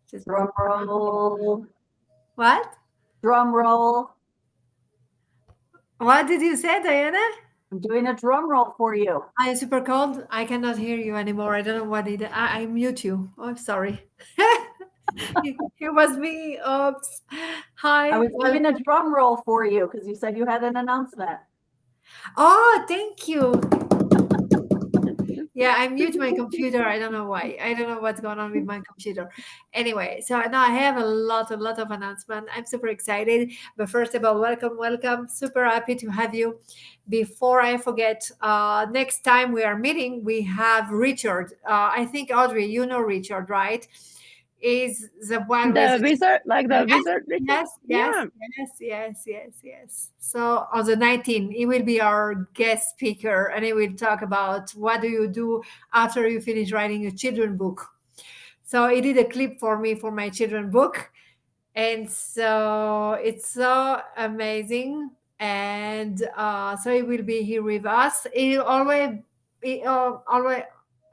Just Drum roll. what? Drum roll. What did you say, Diana? I'm doing a drum roll for you. I am super cold. I cannot hear you anymore. I don't know what it. I mute you. Oh, I'm sorry. It was me. Oops. I Hi. was giving a drum roll for you because you said you had an announcement. Oh, thank you. Yeah, I mute my computer. I don't know why. I don't know what's going on with my computer. Anyway, so now I have a lot of announcement. I'm super excited. But first of all, welcome, welcome. Super happy to have you. Before I forget, next time we are meeting, we have Richard. I think Audrey, you know Richard, right? Is the one with The wizard, like the yes, wizard Richard? yes, yes, Yeah. yes, yes, yes, yes. So on the 19th, he will be our guest speaker and he will talk about what do you do after you finish writing a children book. So he did a clip for me for my children book. And so it's so amazing. And so he will be here with us. He always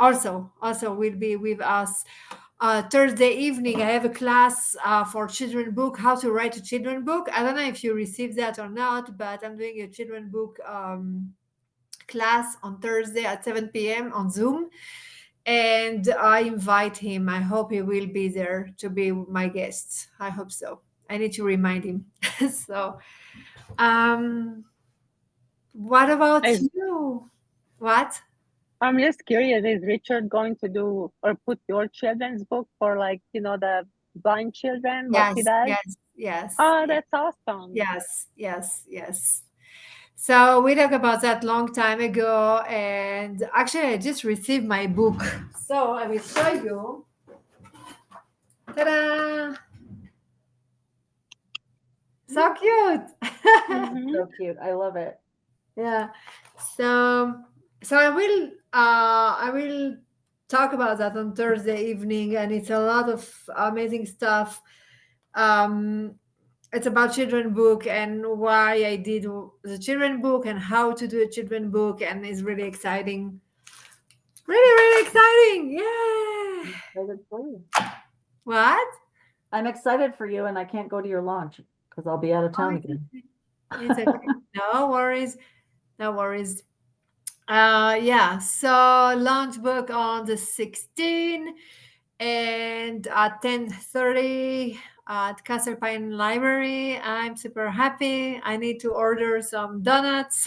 also will be with us Thursday evening. I have a class for children book, how to write a children book. I don't know if you received that or not, but I'm doing a children book class on Thursday at 7 p.m. on Zoom. And I invite him. I hope he will be there to be my guest. I hope so. I need to remind him. So, um, what about Is you? What? I'm just curious, is Richard going to do or put your children's book for, like, the blind children, what he Yes, does? yes, yes, Oh, that's awesome. yes, yes, yes. So we talked about that long time ago, and actually, I just received my book. So I will show you. Ta-da! So cute. Mm-hmm. So cute. I love it. Yeah. So I will talk about that on Thursday evening, and it's a lot of amazing stuff. Um, it's about children book and why I did the children book and how to do a children book, and it's really exciting. Really, really exciting. Yeah. I'm excited for you. What? I'm excited for you, and I can't go to your launch because I'll be out of Oh, town again. it's okay. No worries. No worries. Yeah, so launch book on the 16th and at 10:30 at Castle Pine Library. I'm super happy. I need to order some donuts.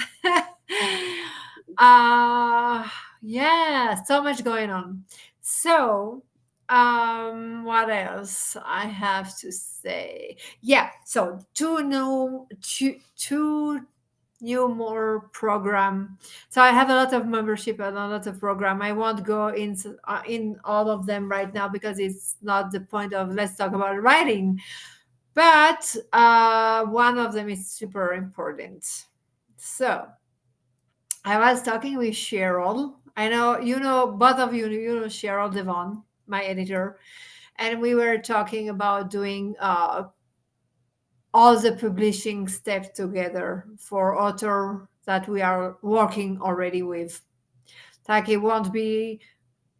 uh yeah, so much going on. So what else I have to say? Yeah, so two new more program. So I have a lot of membership and a lot of program. I won't go in all of them right now because it's not the point of let's talk about writing. But one of them is super important. So I was talking with Cheryl. I know both of you know Cheryl Devon, my editor, and we were talking about doing all the publishing steps together for author that we are working already with. Like it won't be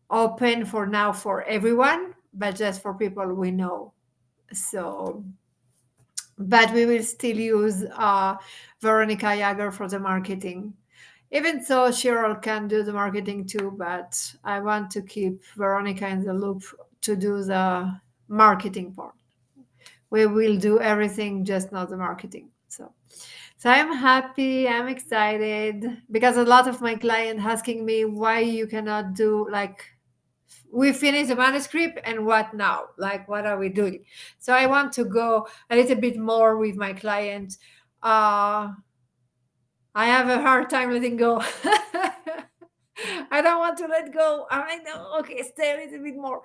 open for now for everyone, but just for people we know. So, but we will still use Veronica Jager for the marketing. Even so, Cheryl can do the marketing too, but I want to keep Veronica in the loop to do the marketing part. We will do everything, just not the marketing. So I'm happy, I'm excited because a lot of my client asking me why you cannot do like we finished the manuscript and what now? Like what are we doing? So I want to go a little bit more with my client. I have a hard time letting go. I don't want to let go. I know, okay, stay a little bit more.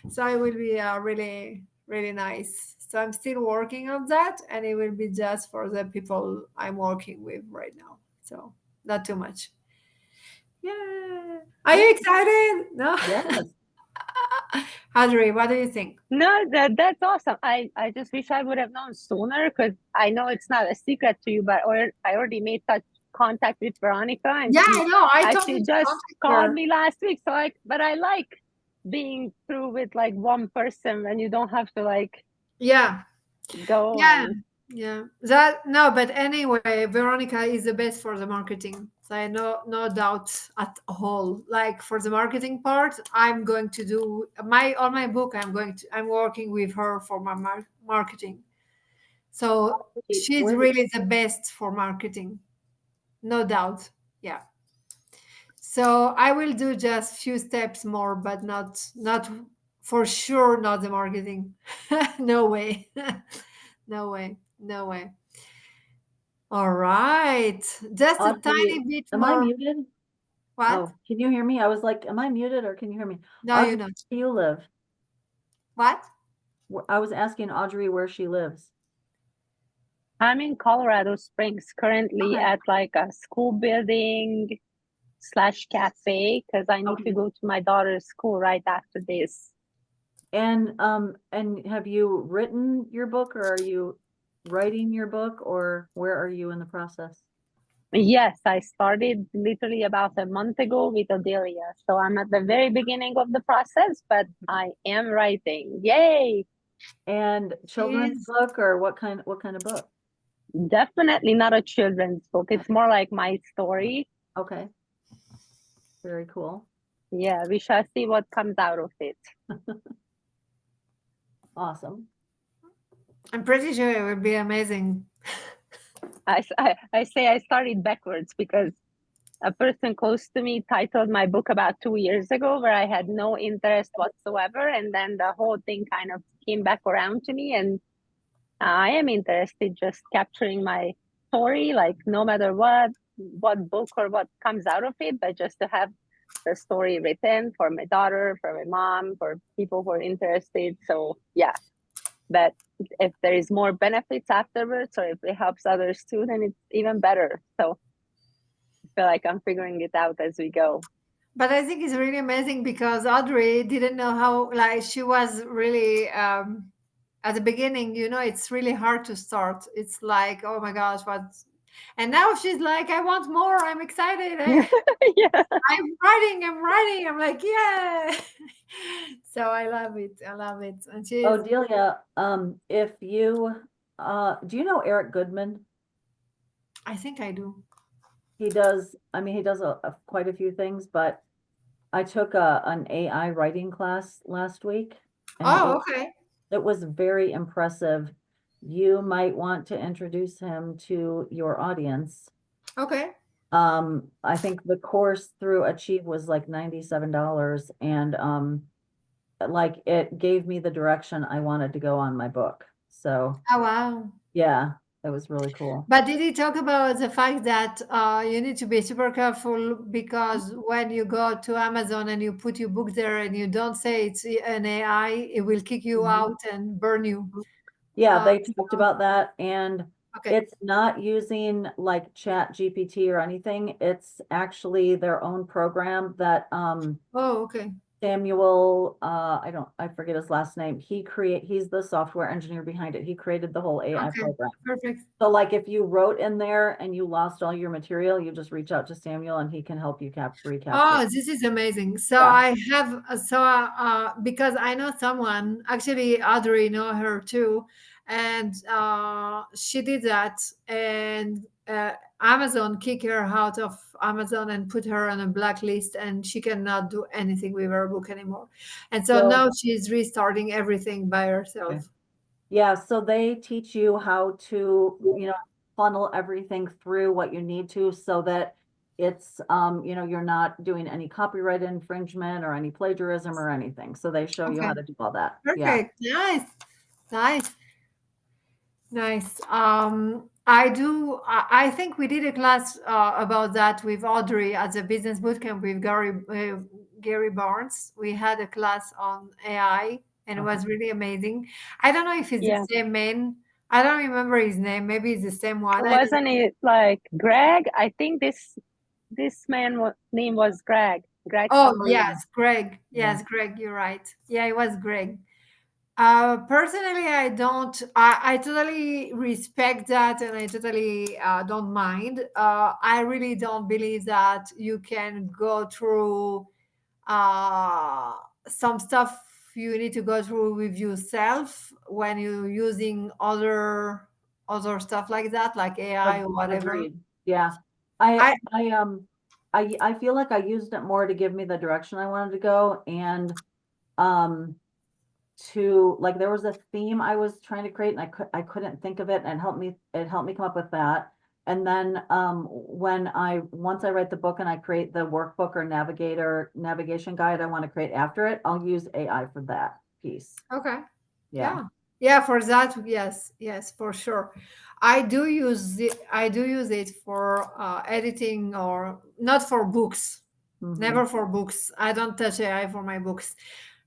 So it will be really, really nice. So I'm still working on that, and it will be just for the people I'm working with right now. So not too much. Yeah. Are you Yeah. excited? No? Yes. Audrey, what do you think? No, that's awesome. I just wish I would have known sooner, because I know it's not a secret to you, but I already made touch contact with Veronica, and Yeah, I know. I told you she to just contact called her. me last week. So but I like being through with like one person when you don't have to like Yeah. go Yeah. and Yeah. That no, but anyway, Veronica is the best for the marketing. So I no doubt at all. Like for the marketing part, I'm going to do my on my book. I'm working with her for my marketing. So she's Where really the best for marketing, no doubt. Yeah. So I will do just few steps more, but not for sure not the marketing. No way. No way. No way. All right. Just a Audrey, tiny bit am I more. muted? What? Oh, can you hear me? I was like, am I muted or can you hear me? No, Audrey, you're not. where do you live? What? I was asking Audrey where she lives. I'm in Colorado Springs currently Okay. at like a school building slash cafe because I need to Okay. go to my daughter's school right after this. And have you written your book or are you writing your book or where are you in the process? Yes, I started literally about a month ago with Adelia. So I'm at the very beginning of the process, but I am writing. Yay! And children's Jeez. book or what kind of book? Definitely not a children's book. It's more like my story. Okay. Very cool. Yeah, we shall see what comes out of it. Awesome. I'm pretty sure it would be amazing. I say I started backwards because a person close to me titled my book about 2 years ago where I had no interest whatsoever. And then the whole thing kind of came back around to me. And I am interested just capturing my story, like no matter what book or what comes out of it, but just to have the story written for my daughter, for my mom, for people who are interested. So yeah, but if there is more benefits afterwards or if it helps others too, then it's even better. So I feel like I'm figuring it out as we go. But I think it's really amazing because Audrey didn't know how, like, she was really, at the beginning, it's really hard to start. It's like, oh my gosh, what? And now she's like, I want more. I'm excited. Yeah. I'm writing. I'm like, yeah. So I love it. I love it. And she's, Oh, Delia, if you do you know Eric Goodman? I think I do. He does, I mean, he does quite a few things, but I took an AI writing class last week and Oh, okay. it was very impressive. You might want to introduce him to your audience. Okay. I think the course through Achieve was like $97 and like it gave me the direction I wanted to go on my book. So Oh, wow. yeah, it was really cool. But did he talk about the fact that you need to be super careful because when you go to Amazon and you put your book there and you don't say it's an AI, it will kick you Mhm. out and burn you. Yeah, Uh, they talked about that and okay. it's not using like Chat GPT or anything. It's actually their own program that Oh, okay. Samuel, I forget his last name. He's the software engineer behind it. He created the whole AI Okay. program. Perfect. So like if you wrote in there and you lost all your material, you just reach out to Samuel and he can help you recapture. Oh, this is amazing. So Yeah. I have because I know someone, actually Audrey know her too, and she did that, and Amazon kicked her out of Amazon and put her on a blacklist, and she cannot do anything with her book anymore. And so So now she's restarting everything by herself. yeah, so they teach you how to, funnel everything through what you need to so that it's, you're not doing any copyright infringement or any plagiarism or anything. So they show you Okay. how to do all that. Yeah. Perfect. Nice. Nice. Nice. I think we did a class about that with Audrey at the business bootcamp with Gary Barnes. We had a class on AI, and it was really amazing. I don't know if it's Yeah. the same man. I don't remember his name. Maybe it's the same one. Wasn't it like Greg? I think this man name was Greg. Greg Oh, something. yes, Greg. Yeah. Yes, Greg. You're right. Yeah, it was Greg. Personally, I don't. I totally respect that, and I totally don't mind. I really don't believe that you can go through uh, some stuff you need to go through with yourself when you're using other stuff like that, like AI or whatever. Agreed. Yeah. I I feel like I used it more to give me the direction I wanted to go, and um to like there was a theme I was trying to create and I couldn't think of it, and it helped me come up with that. And then once I write the book and I create the workbook or navigation guide I want to create after it, I'll use AI for that piece. Okay. Yeah. Yeah, for that, yes, for sure. I do use it for editing, or not for books. Mhm. Never for books. I don't touch AI for my books.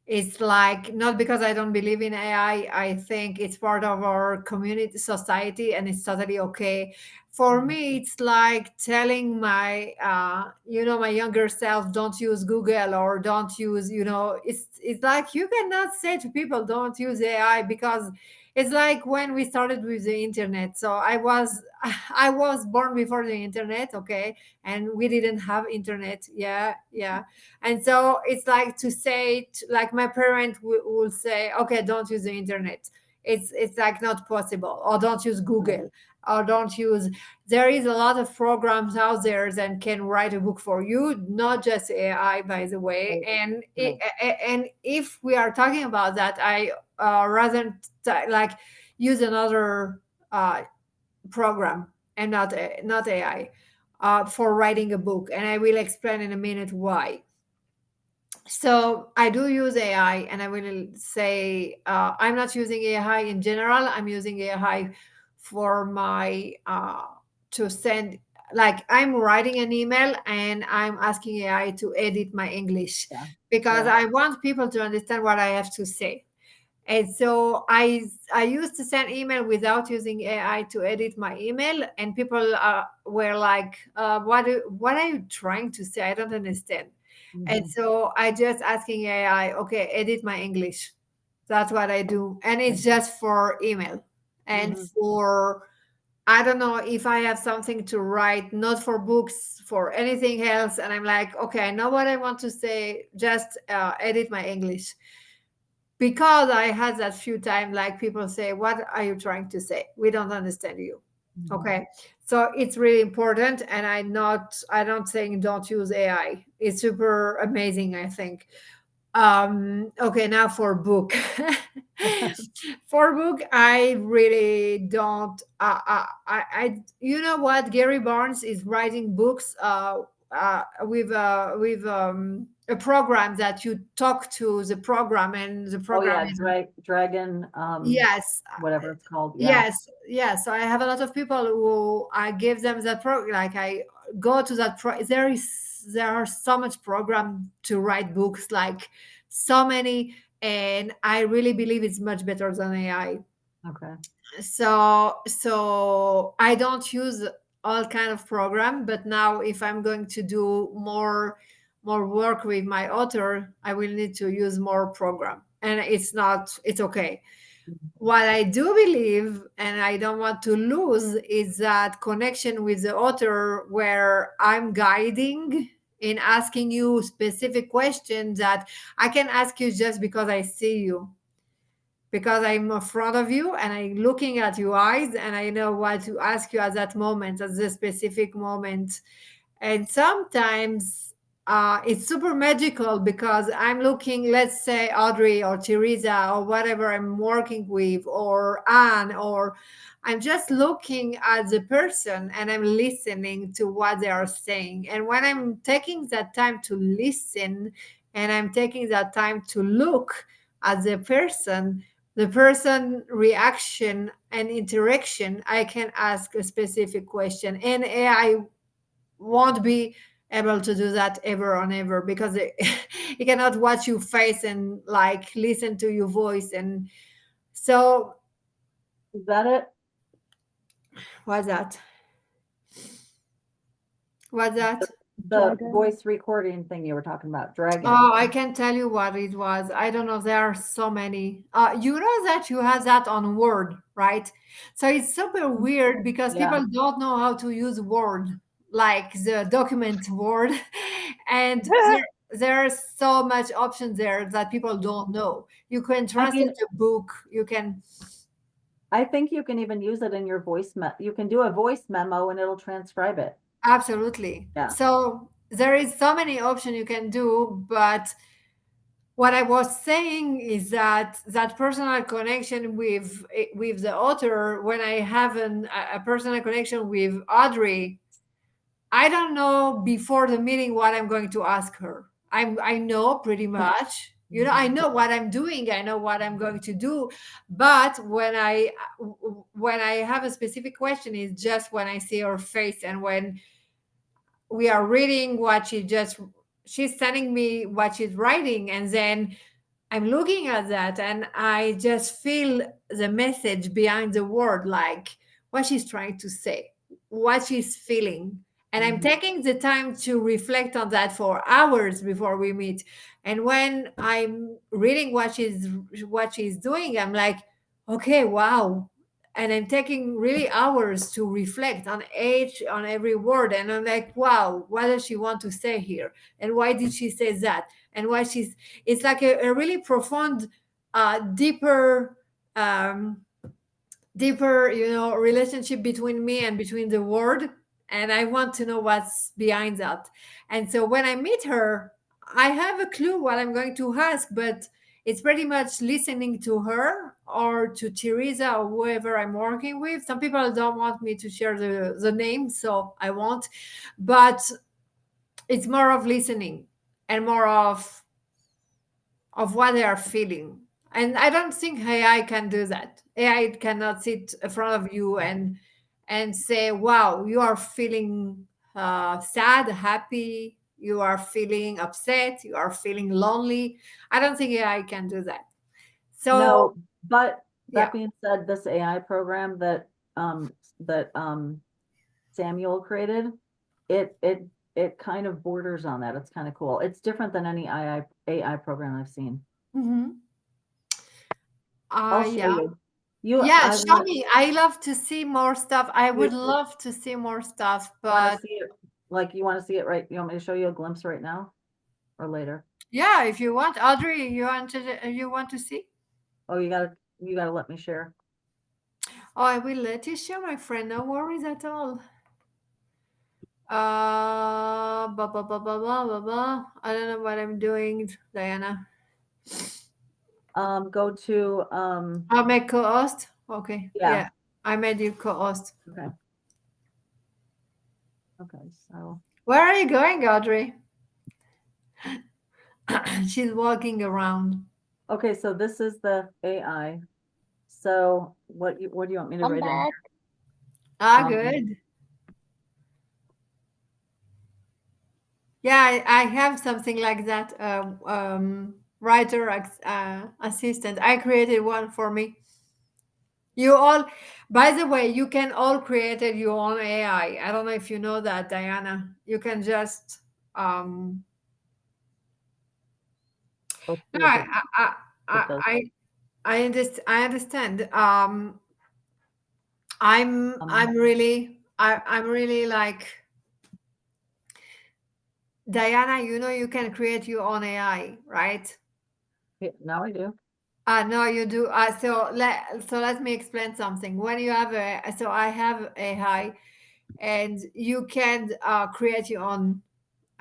It's like, not because I don't believe in AI. I think it's part of our community society, and it's totally okay. For Mhm. me, it's like telling my younger self, don't use Google, or don't use, it's like you cannot say to people don't use AI, because it's like when we started with the internet. So I was born before the internet, okay, and we didn't have internet. Yeah. And so it's like to say, like my parent will say, okay, don't use the internet. It's like not possible, or don't use Google, or don't use. There is a lot of programs out there that can write a book for you, not just AI, by the way. Right. And Right. and if we are talking about that, I rather like use another program, and not AI, for writing a book, and I will explain in a minute why. So I do use AI, and I will say, I'm not using AI in general. I'm using AI for my to send. Like, I'm writing an email, and I'm asking AI to edit my English, Yeah. because Yeah. I want people to understand what I have to say. And so I used to send email without using AI to edit my email, and people were like, what are you trying to say? I don't understand." And Mhm. so I just asking AI, okay, edit my English. That's what I do. And it's just for email. And Mhm. for, I don't know if I have something to write, not for books, for anything else. And I'm like, okay, I know what I want to say. Just edit my English. Because I had that few times, like, people say, what are you trying to say? We don't understand you. Mhm. Okay. So it's really important. And I don't think don't use AI. It's super amazing, I think. Okay, now for book. For book, I really don't. You know what? Gary Barnes is writing books with a program that you talk to the program, and the Oh program yeah, is, Dragon, yes. whatever it's called. Yeah. Yes. So I have a lot of people who I give them that program. Like, I go to that. There are so much program to write books, like so many, and I really believe it's much better than AI. Okay. So I don't use all kind of program, but now if I'm going to do more work with my author, I will need to use more program, and it's okay. What I do believe, and I don't want to lose, is that connection with the author, where I'm guiding in asking you specific questions that I can ask you just because I see you, because I'm in front of you, and I'm looking at your eyes, and I know what to ask you at that moment, at the specific moment. And sometimes it's super magical, because I'm looking, let's say, Audrey or Teresa or whatever I'm working with, or Anne, or I'm just looking at the person, and I'm listening to what they are saying. And when I'm taking that time to listen, and I'm taking that time to look at the person reaction and interaction, I can ask a specific question. And AI won't be able to do that ever and ever, because it cannot watch your face and like listen to your voice. And so, Is that it? what's that? What's that? The Dragon. voice recording thing you were talking about, Dragon. Oh, I can tell you what it was. I don't know. There are so many. You know that you have that on Word, right? So it's super weird, because Yeah. people don't know how to use Word, like the document Word. And there's so much options there that people don't know. You can translate a book. You can. I think you can even use it in your you can do a voice memo and it'll transcribe it. Absolutely. Yeah. So there is so many options you can do, but what I was saying is that that personal connection with the author, when I have a personal connection with Audrey, I don't know before the meeting what I'm going to ask her. I know pretty much. You know, I know what I'm doing. I know what I'm going to do. But when I have a specific question, is just when I see her face and when we are reading what she's telling me what she's writing, and then I'm looking at that and I just feel the message behind the word, like what she's trying to say, what she's feeling. And I'm taking the time to reflect on that for hours before we meet. And when I'm reading what she's doing, I'm like, okay, wow. And I'm taking really hours to reflect on every word. And I'm like, wow, what does she want to say here? And why did she say that? And why it's like a really profound, deeper, relationship between me and between the word. And I want to know what's behind that. And so when I meet her, I have a clue what I'm going to ask, but it's pretty much listening to her or to Teresa or whoever I'm working with. Some people don't want me to share the name, so I won't. But it's more of listening and more of what they are feeling. And I don't think AI can do that. AI cannot sit in front of you and say, wow, you are feeling sad, happy, you are feeling upset, you are feeling lonely. I don't think AI can do that. So No, but yeah. that being said, this AI program that Samuel created, it kind of borders on that. It's kind of cool. It's different than any AI program I've seen. Mhm. I'll show Yeah. you. Yeah, show me. I love to see more stuff. I would love to see more stuff, Want to but see it? Like, you want to see it right? You want me to show you a glimpse right now or later? yeah, if you want, Audrey, you want to see? Oh, you gotta let me share. Oh, I will let you share, my friend. No worries at all. I don't know what I'm doing, Diana. Go to I'll make co-host. Okay. Yeah. Yeah. I made you co-host. Okay. Okay, so Where are you going, Audrey? She's walking around. okay, so this is the AI. So what do you want me to I'm write in back. Ah, Um, good. Yeah, I have something like that. Writer assistant. I created one for me. You all, by the way, you can all create your own AI. I don't know if you know that, Diana. You can just let's no, see if it does. I understand. I'm really I'm really like Diana. You know, you can create your own AI, right? Yeah, now I do. No, you do. So let me explain something. When you have so I have AI, and you can create your own.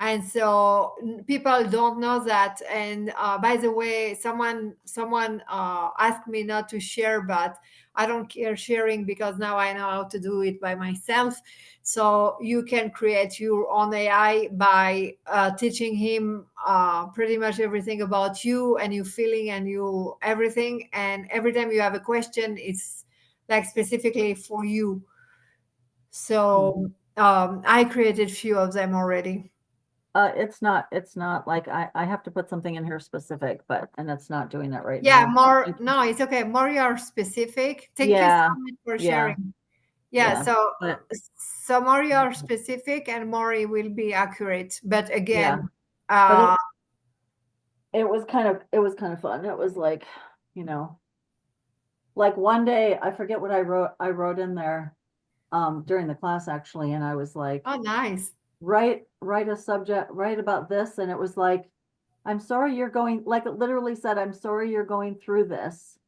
And so people don't know that. And by the way, someone asked me not to share, but I don't care sharing because now I know how to do it by myself. So you can create your own AI by teaching him pretty much everything about you and your feeling and you everything. And every time you have a question, it's like specifically for you. So I created few of them already. It's not like I have to put something in here specific, and it's not doing that right Yeah, now. more. No, it's okay. More you're specific. Thank you Yeah, so much for yeah, sharing. Yeah, yeah, but so more you're specific and more it will be accurate. But yeah, again, but it was kind of fun. It was like, you know, like one day, I forget what I wrote in there during the class actually, and I was like, oh, nice. write a subject, write about this, and it was like I'm sorry you're going, like it literally said, I'm sorry you're going through this.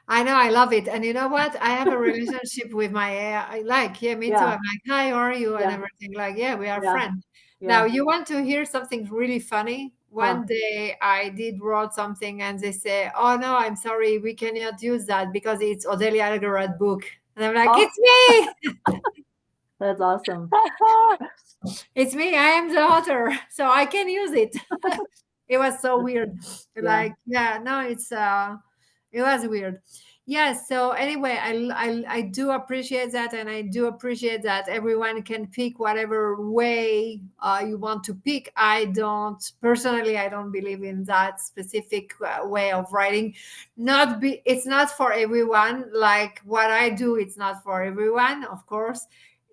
I know, I love it. And you know what? I have a relationship with my AI. Like, yeah, me too. Yeah, I'm like, hi, how are you? And yeah, everything. Like, yeah, we are yeah, friends. Now, yeah. you want to hear something really funny? Huh. One day I did wrote something and they say, oh no, I'm sorry, we cannot use that because it's Odelia Algarad book. And I'm like, Oh, it's me. that's awesome. It's me. I am the author, so I can use it. It was so weird. Yeah. Like, yeah, no, it was weird. Yes. So anyway, I do appreciate that, and I do appreciate that everyone can pick whatever way you want to pick. I don't personally, I don't believe in that specific way of writing. Not be, it's not for everyone. Like what I do, it's not for everyone, of course.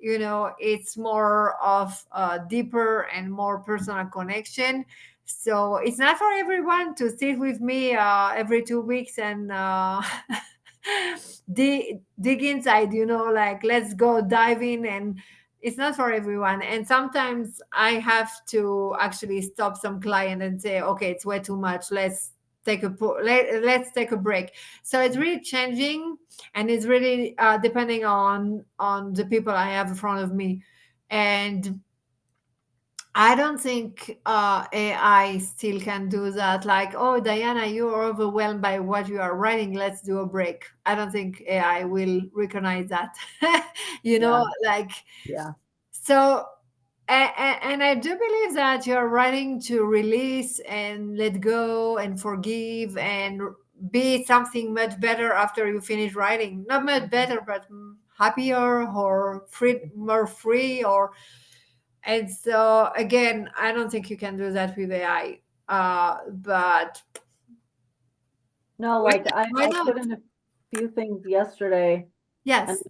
You know, it's more of a deeper and more personal connection, so it's not for everyone to sit with me every 2 weeks and dig inside, you know, like let's go dive in. And it's not for everyone. And sometimes I have to actually stop some client and say, okay, it's way too much. Let's take a break. So it's really changing, and it's really depending on the people I have in front of me. And I don't think AI still can do that. Like, oh, Diana, you're overwhelmed by what you are writing. Let's do a break. I don't think AI will recognize that. You Yeah. know, like, Yeah. so, and I do believe that you're writing to release and let go and forgive and be something much better after you finish writing. Not much better, but happier or free, more free, or and so again, I don't think you can do that with AI. But No, why like not? I, Why I not? put in a few things yesterday and Yes.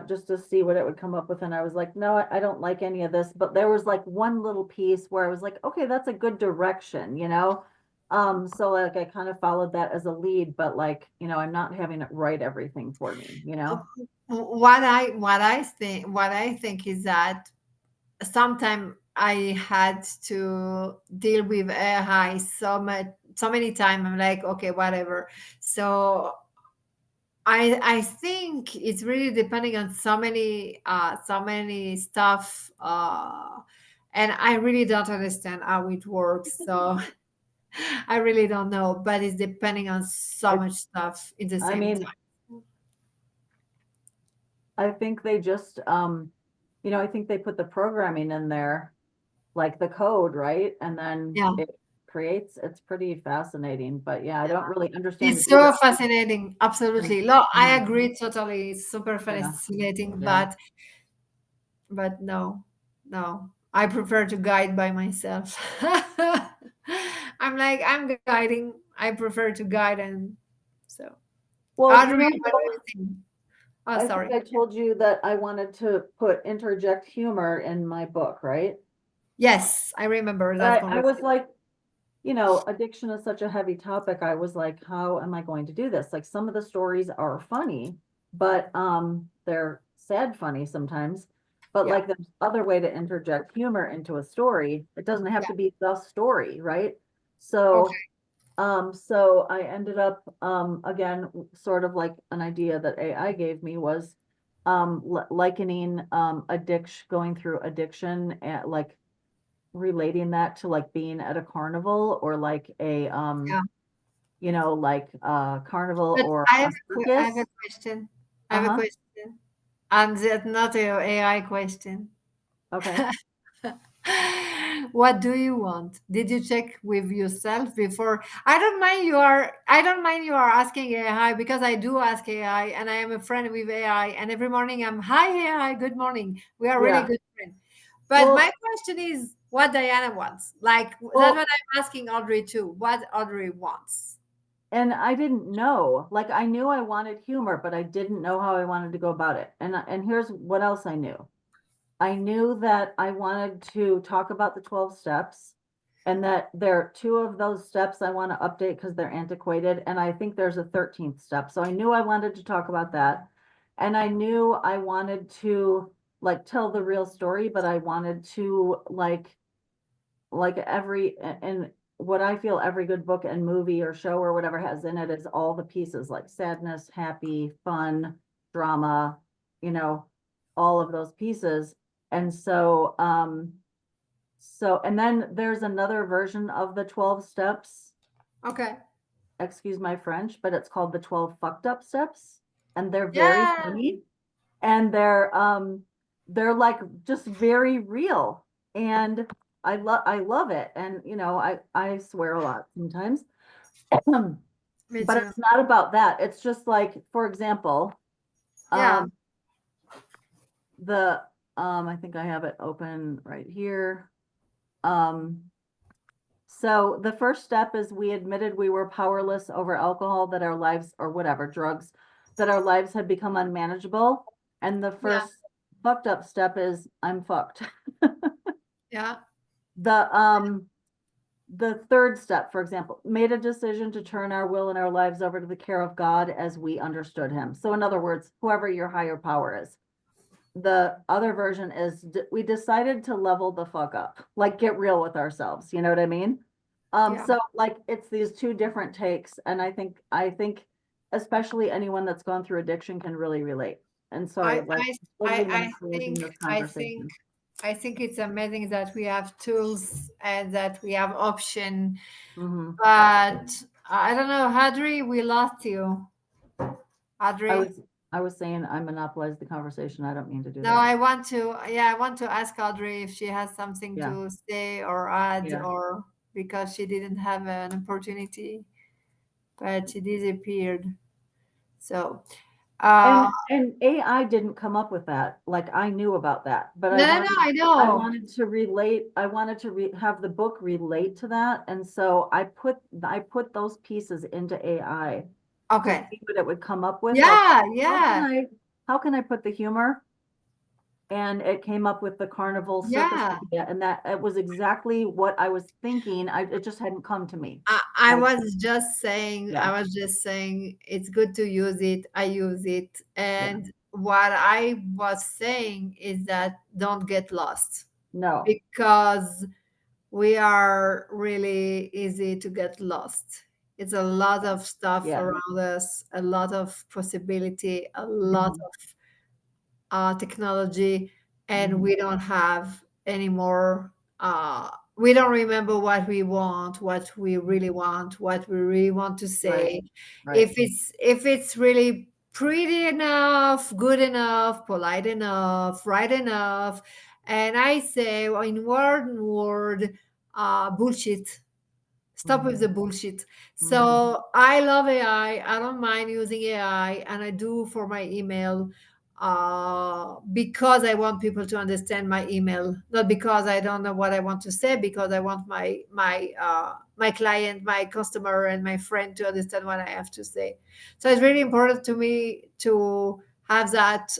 just to see what it would come up with, and I was like, no, I don't like any of this. But there was like one little piece where I was like, okay, that's a good direction, you know? So like I kind of followed that as a lead, but like, I'm not having it write everything for me, you know? What I think is that sometimes I had to deal with AI so many times. I'm like, okay, whatever. So I think it's really depending on so many stuff, and I really don't understand how it works. So I really don't know, but it's depending on so It's, much stuff in the I same mean, time. I think they just, I think they put the programming in there, like the code, right? And then Yeah, it creates, it's pretty fascinating, but yeah, I don't really understand it's it so either. fascinating. Mm, Absolutely. No, I mm, agree totally. It's super Yeah, fascinating, yeah. but no, no. I prefer to guide by myself. I'm like, I'm guiding. I prefer to guide, and so Well, Audrey, what do you think? Oh, I think sorry. I told you that I wanted to interject humor in my book, right? Yes, I remember that I was conversation. like, addiction is such a heavy topic. I was like, how am I going to do this? Like some of the stories are funny, but they're sad funny sometimes. But Yeah. like there's other way to interject humor into a story. It doesn't have Yeah. to be the story, right? So Okay. so I ended up again sort of like an idea that AI gave me was likening addiction, going through addiction, and like relating that to like being at a carnival or like a Yeah. like a carnival But or I a have I have circus. a question. I have a Uh-huh. question. And that's not a AI question. Okay. What do you want? Did you check with yourself before? I don't mind you are asking AI, because I do ask AI, and I am a friend with AI, and every morning I'm, hi AI, good morning. We are really Yeah. good friends. But my Well, question is what Diana wants. Like that's what well, I'm asking Audrey too. What Audrey wants. and I didn't know. Like I knew I wanted humor, but I didn't know how I wanted to go about it. And here's what else I knew. I knew that I wanted to talk about the 12 steps, and that there are two of those steps I want to update because they're antiquated. And I think there's a 13th step. So I knew I wanted to talk about that. And I knew I wanted to like tell the real story, but I wanted to like every and what I feel every good book and movie or show or whatever has in it is all the pieces like sadness, happy, fun, drama, you know, all of those pieces. And so, and then there's another version of the 12 steps, Okay. excuse my French, but it's called the 12 fucked up steps. And they're very Yeah. funny and they're like just very real. And I love it. And you know, I swear a lot sometimes. Me But too. it's not about that. It's just like, for example, Yeah. I think I have it open right here. So the first step is we admitted we were powerless over alcohol, that our lives, or whatever, drugs, that our lives had become unmanageable. And the first fucked up step is I'm fucked. Yeah. The third step, for example, made a decision to turn our will and our lives over to the care of God as we understood him. So in other words, whoever your higher power is. The other version is we decided to level the fuck up, like get real with ourselves. You know what I mean? Yeah. So like it's these two different takes. And I think especially anyone that's gone through addiction can really relate. And so I like totally want to close in this conversation. I think it's amazing that we have tools and that we have option. Mhm. But I don't know, Hadri, we lost you. Hadri. I was saying I monopolized the conversation. I don't mean to do No, that. I want to ask Audrey if she has something Yeah. to say or add, Yeah. or because she didn't have an opportunity, but she disappeared. So, And AI didn't come up with that. Like I knew about that, but no, I I know. wanted to relate. I wanted to have the book relate to that, and so I put those pieces into AI to Okay. see what it would come up with. Yeah, Like, yeah, how can I put the humor? And it came up with the carnival circus yeah. idea, and that it was exactly what I was thinking. It just hadn't come to me. I Like, was just saying, yeah, it's good to use it. I use it. yeah, And what I was saying is that don't get lost, no, because we are really easy to get lost. It's a lot of stuff yeah, around us, a lot of possibility, a lot mhm, of technology, and mhm, we don't have any more. We don't remember what we want, what we really want, what we really want to right, say. right, If it's really pretty enough, good enough, polite enough, right enough, and I say, well, in one word, bullshit. Stop with the mhm, bullshit. mhm, So I love AI. I don't mind using AI, and I do for my email, because I want people to understand my email, not because I don't know what I want to say, because I want my client, my customer, and my friend to understand what I have to say. So it's really important to me to have that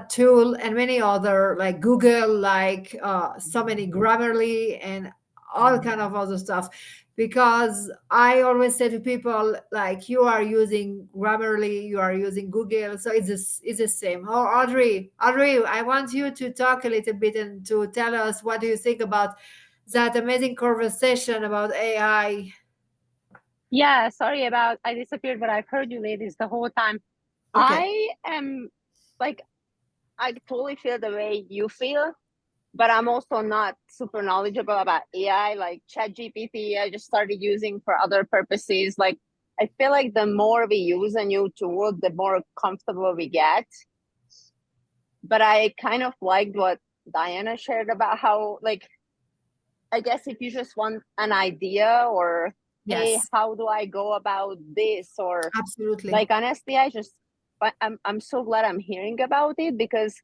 tool, and many other like Google, like so many Grammarly and all mhm. kind of other stuff, because I always say to people, like, you are using Grammarly, you are using Google, so it's the same. Oh, Audrey, I want you to talk a little bit and to tell us what do you think about that amazing conversation about AI. Yeah, sorry about I disappeared, but I've heard you ladies the whole time. Okay. I am like, I totally feel the way you feel, but I'm also not super knowledgeable about AI, like ChatGPT. I just started using for other purposes. Like, I feel like the more we use a new tool, the more comfortable we get. But I kind of liked what Diana shared about how, like, I guess if you just want an idea, or hey, Yes, how do I go about this, or absolutely. like, honestly, I'm so glad I'm hearing about it, because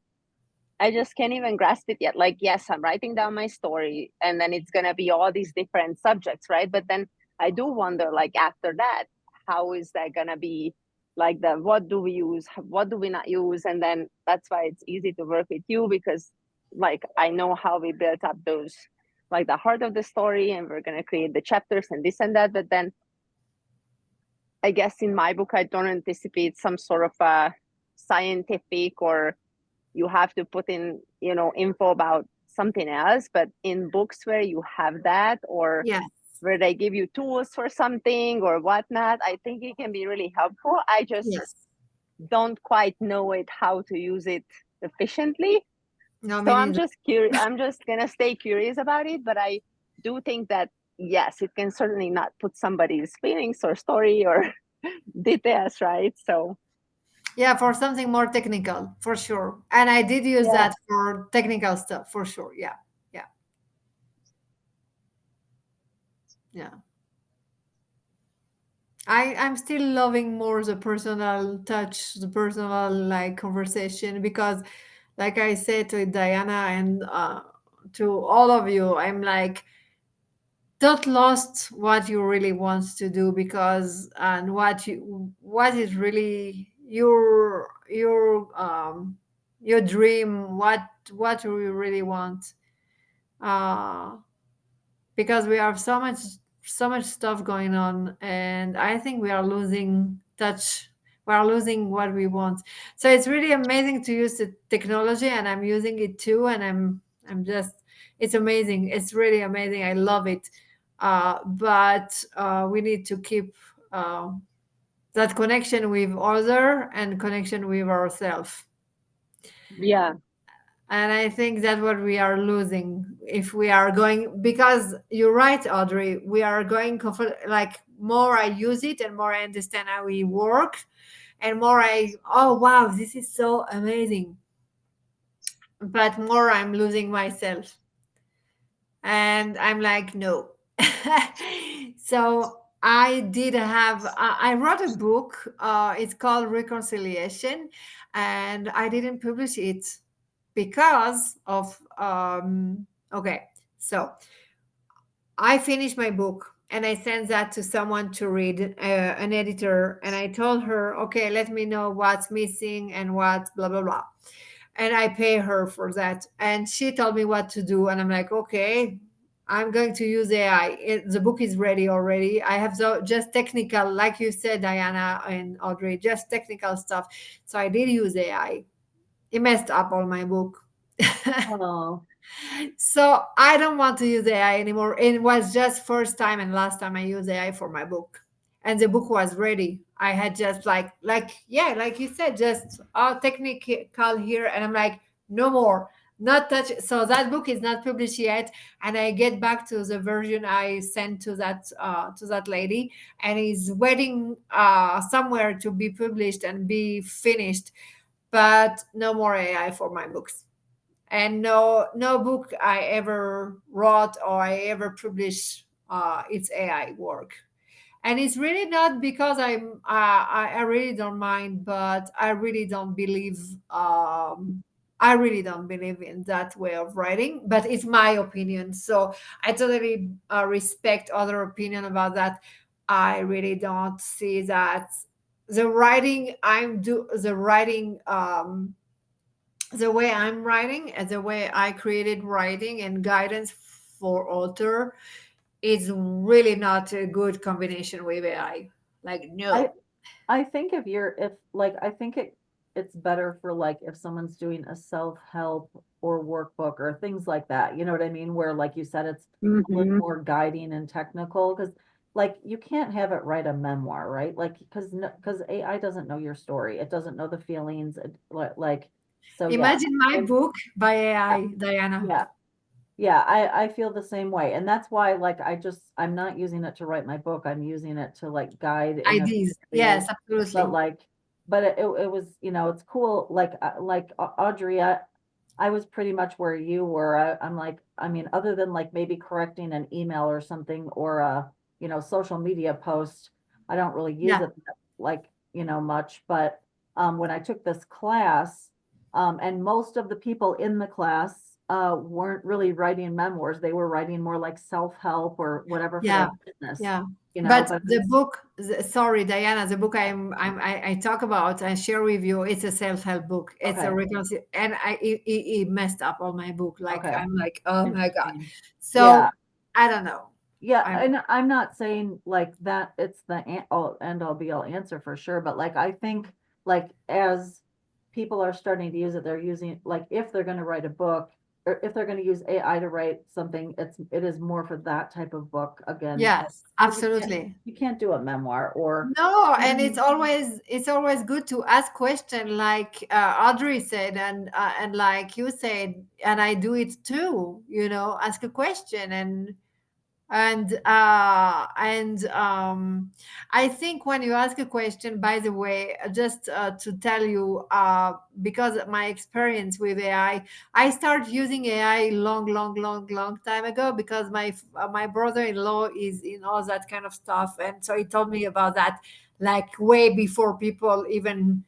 I just can't even grasp it yet. Like, yes, I'm writing down my story, and then it's gonna be all these different subjects, right? But then I do wonder, like, after that, how is that gonna be? Like, what do we use, what do we not use? And then that's why it's easy to work with you, because like I know how we built up those, like the heart of the story, and we're gonna create the chapters and this and that. But then I guess in my book, I don't anticipate some sort of a scientific, or you have to put in, info about something else. But in books where you have that, or Yes. where they give you tools for something or whatnot. I think it can be really helpful. I just Yes. don't quite know it how to use it efficiently. No, So me I'm neither. just curious. I'm just gonna stay curious about it. But I do think that yes, it can certainly not put somebody's feelings or story or details right. So Yeah, for something more technical, for sure. And I did use yeah, that for technical stuff, for sure. Yeah, yeah, yeah. I'm still loving more the personal touch, the personal like conversation because, like I said to Diana and to all of you, I'm like, don't lost what you really want to do because and what is really your dream, what you really want, uh because we have so much stuff going on and I think we are losing touch, we are losing what we want. So it's really amazing to use the technology and I'm using it too and I'm just, it's amazing, it's really amazing, I love it. But we need to keep uh, that connection with other and connection with ourselves. yeah, And I think that's what we are losing if we are going, because you're right, Audrey, we are going like more I use it and more I understand how we work and more oh wow, this is so amazing. But more I'm losing myself. And I'm like, no. So I did have, I wrote a book. It's called Reconciliation, and I didn't publish it because of okay, so I finished my book and I sent that to someone to read, an editor, and I told her, okay, let me know what's missing and what blah blah blah, and I pay her for that, and she told me what to do, and I'm like, okay, I'm going to use AI. The book is ready already. I have just technical, like you said, Diana and Audrey, just technical stuff. So I did use AI. It messed up all my book. Oh, So I don't want to use AI anymore. It was just first time and last time I used AI for my book. And the book was ready. I had just yeah, like you said, just technical here. And I'm like, no more, not touch. So that book is not published yet. And I get back to the version I sent to that lady, and is waiting somewhere to be published and be finished. But no more AI for my books, and no book I ever wrote or I ever published, it's AI work. And it's really not because I really don't mind, but I really don't believe, I really don't believe in that way of writing, but it's my opinion. So I totally respect other opinion about that. I really don't see that the writing, the way I'm writing and the way I created writing and guidance for author is really not a good combination with AI. Like, I no. I think if like I think it's better for like if someone's doing a self-help or workbook or things like that. You know what I mean? Where like you said it's a little hmm more guiding and technical because like you can't have it write a memoir, right? Like because AI doesn't know your story. It doesn't know the feelings. Like so yeah. Imagine my And book by yeah, AI, Diana. yeah. Yeah, I feel the same way. And that's why like I'm not using it to write my book. I'm using it to like guide in a Ideas. areas. Yes, But absolutely. like but it was, it's cool like Audrey, I was pretty much where you were. I'm like, I mean, other than like maybe correcting an email or something or a, social media post, I don't really use Yeah. it like, much. But when I took this class, and most of the people in the class weren't really writing memoirs. They were writing more like self-help or whatever for Yeah. their business, Yeah. But but the book, sorry, Diana, the book I talk about and share with you, it's a self-help book. It's a okay, and it messed up all my book. Like, okay, I'm like, oh my God. interesting. Yeah. So I don't know. Yeah, I'm and I'm not saying like that it's the end all be all answer for sure, but like I think like as people are starting to use it, they're using like if they're going to write a book if they're going to use AI to write something, it is more for that type of book again. Yes, You can't- absolutely. You can't do a memoir or No, and Mhm. it's always good to ask question like Audrey said, and like you said, and I do it too. You know, ask a question and I think when you ask a question, by the way, just to tell you, because of my experience with AI, I started using AI long time ago because my brother-in-law is in all that kind of stuff, and so he told me about that like way before people even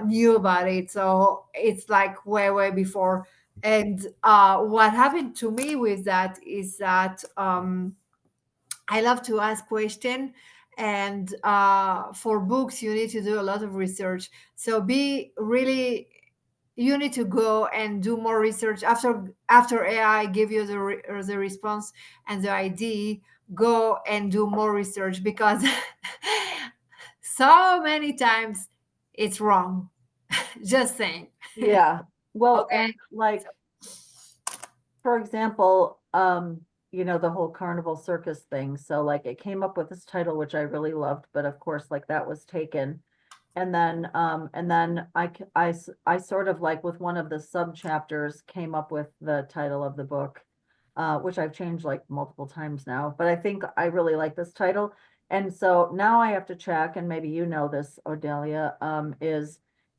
knew about it. So it's like way before. And what happened to me with that is that I love to ask questions. And for books, you need to do a lot of research. So be really, you need to go and do more research after AI give you the response and the ID. Go and do more research because so many times it's wrong. Just saying. yeah. Well, Okay. and like, for example, the whole Carnival Circus thing. So like it came up with this title, which I really loved, but of course, like that was taken. And then I sort of like with one of the sub chapters came up with the title of the book, which I've changed like multiple times now, but I think I really like this title. And so now I have to check, and maybe you know this, Odelia,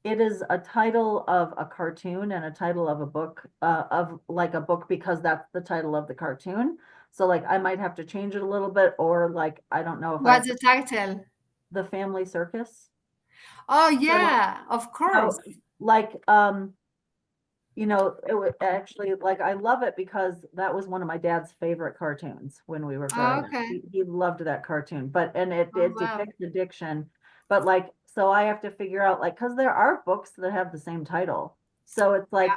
it is a title of a cartoon and a title of a book, of like a book because that's the title of the cartoon. So like I might have to change it a little bit, or like I don't know if I What's the title? The Family Circus. Oh yeah, of course. So like it was actually like I love it because that was one of my dad's favorite cartoons when we were growing up. Okay. He loved that cartoon, but and Oh it wow. depicts addiction, but like so I have to figure out like because there are books that have the same title, so it's like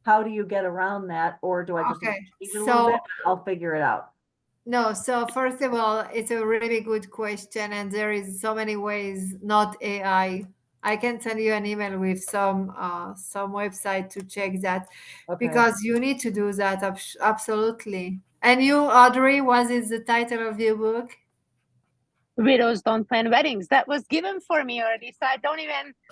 how do you get around that, or do I just Okay. change it a little So bit? I'll figure it out. no, so first of all, it's a really good question, and there is so many ways, not AI. I can send you an email with some website to check that Okay. because you need to do that absolutely. And you, Audrey, what is the title of your book? Widows don't plan weddings. That was given for me already. So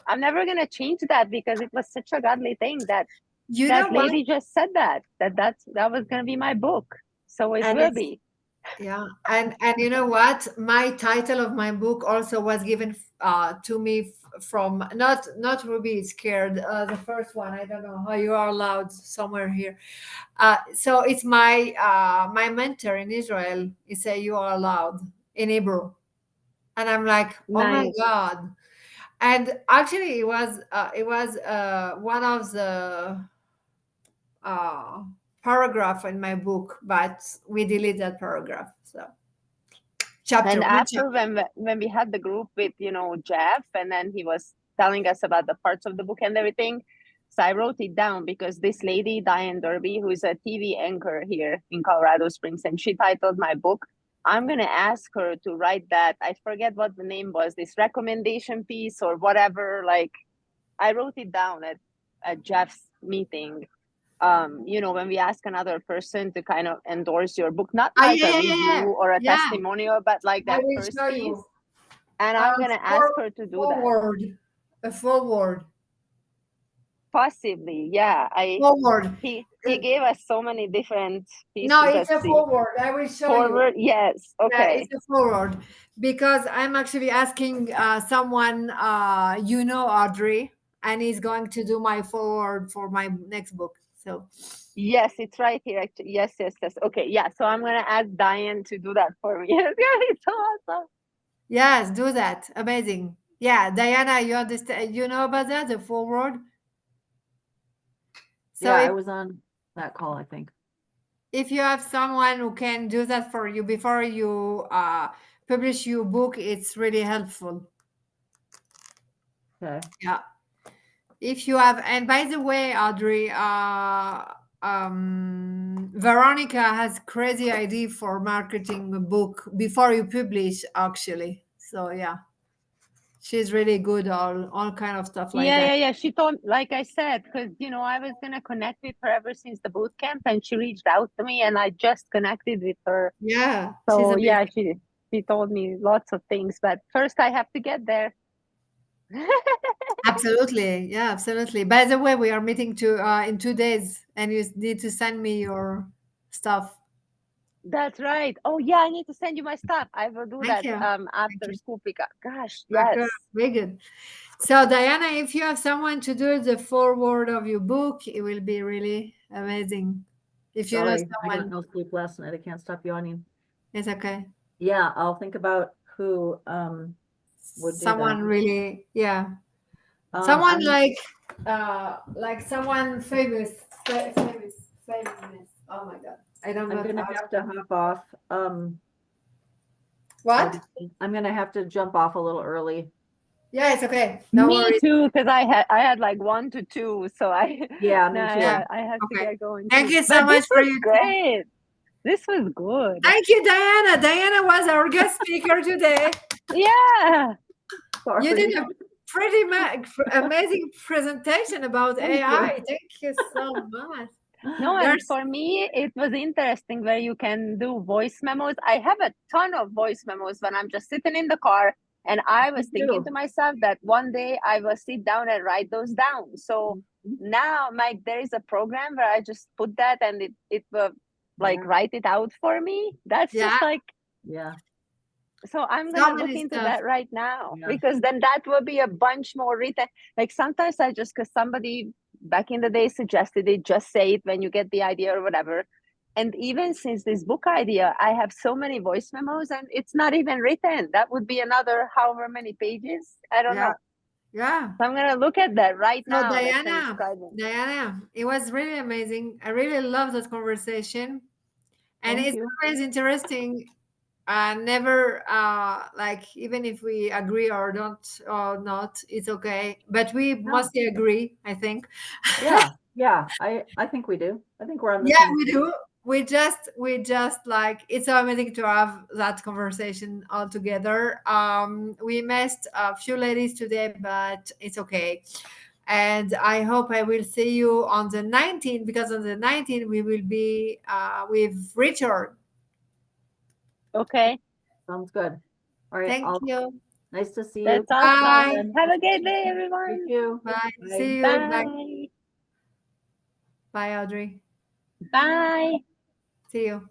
I'm never going to change that because it was such a godly thing that You that know what? lady just said that was going to be my book. So it And will it's be. yeah, and you know what? My title of my book also was given to me from not Ruby is Scared, the first one. I don't know how you are allowed somewhere here. So it's my mentor in Israel. He say you are allowed in Hebrew, and I'm like, oh my Nice. God. And actually, it was one of the uh, paragraph in my book, but we delete that paragraph. So chapter And one after chapter. when we had the group with Jeff, and then he was telling us about the parts of the book and everything, so I wrote it down because this lady Diane Derby, who is a TV anchor here in Colorado Springs, and she titled my book. I'm gonna ask her to write that. I forget what the name was. This recommendation piece or whatever. Like I wrote it down at Jeff's meeting. When we ask another person to kind of endorse your book, not Ah, like yeah, a yeah, yeah, yeah. review or a Yeah, testimonial, but like I that will first show piece. you. And I'm gonna ask her to do that. Forward, a forward, Possibly, yeah. forward. He gave us so many different No, pieces. it's Let's a see. forward. I will show you. Forward, yes. Yeah, Okay. it's a forward because I'm actually asking someone, Audrey, and he's going to do my forward for my next book. So Yes, it's right here. Actually, yes. Okay, yeah. So I'm gonna ask Diane to do that for me. Yes, yeah, it's so awesome. yes, do that. Amazing. Yeah, Diana, you understand? You know about that, the forward. So Yeah, I was on that call, I think. if you have someone who can do that for you before you publish your book, it's really helpful. Okay. Yeah. If you have, and by the way, Audrey, Veronica has crazy idea for marketing a book before you publish, actually. So yeah, She's really good, all kind of stuff like Yeah, that. yeah, yeah. She told, like I said, because I was gonna connect with her ever since the boot camp, and she reached out to me, and I just connected with her. Yeah, she's So amazing. yeah, she told me lots of things, but first I have to get there. Absolutely. Yeah, absolutely. By the way, we are meeting in 2 days, and you need to send me your stuff. That's right. Oh yeah, I need to send you my stuff. I will do Thank that you. Thank after you. school pickup. Gosh, Okay, yes. very good. So, Diana, if you have someone to do the foreword of your book, it will be really amazing. If you know Sorry, I got someone, no sleep last night. I can't stop yawning. it's okay. Yeah, I'll think about who would do Someone that. really, yeah. Someone I'm- like someone famous. Oh my God. I don't know I'm gonna how have to hop off. What? I'm gonna have to jump off a little early. Yeah, it's okay. No Me worries. too, because I had like 1 to 2, so I Yeah, no, me too. I have to Okay. get going Thank too. you so But much this for was your time. great. This was good. Thank you, Diana. Diana was our guest speaker today. Yeah. You did Sorry. a pretty amazing presentation about Thank you. AI. Thank you so much. No, and There's for me, it was interesting where you can do voice memos. I have a ton of voice memos when I'm just sitting in the car, and I was Me thinking too. to myself that one day I will sit down and write those down. So now, like, there is a program where I just put that, and it will like Yeah. write it out for me. That's Yeah. just like, Yeah. so I'm So gonna look many into stuff. that right now, Yeah. because then that will be a bunch more written. Like sometimes I just, because somebody back in the day suggested it, just say it when you get the idea or whatever. And even since this book idea, I have so many voice memos and it's not even written. That would be another however many pages. I don't Yeah. know. Yeah. So I'm gonna look at that right So now. That's transcribing. Diana, it was really amazing. I really love that conversation. And Thank it's you. always interesting. Never like even if we agree or don't or not, it's okay. But we No. mostly agree, I think. Yeah. Yeah. I think we do. I think we're on the Yeah, same we page. do. We just like it's so amazing to have that conversation all together. We missed a few ladies today, but it's okay. And I hope I will see you on the 19th, because on the 19th we will be with Richard. Okay. Sounds good. All right. Thank you. Nice to see you. That's awesome. Bye. Have a great day, You everyone. too. Bye. Bye. See you. Bye. Bye. Bye, Audrey. Bye. See you.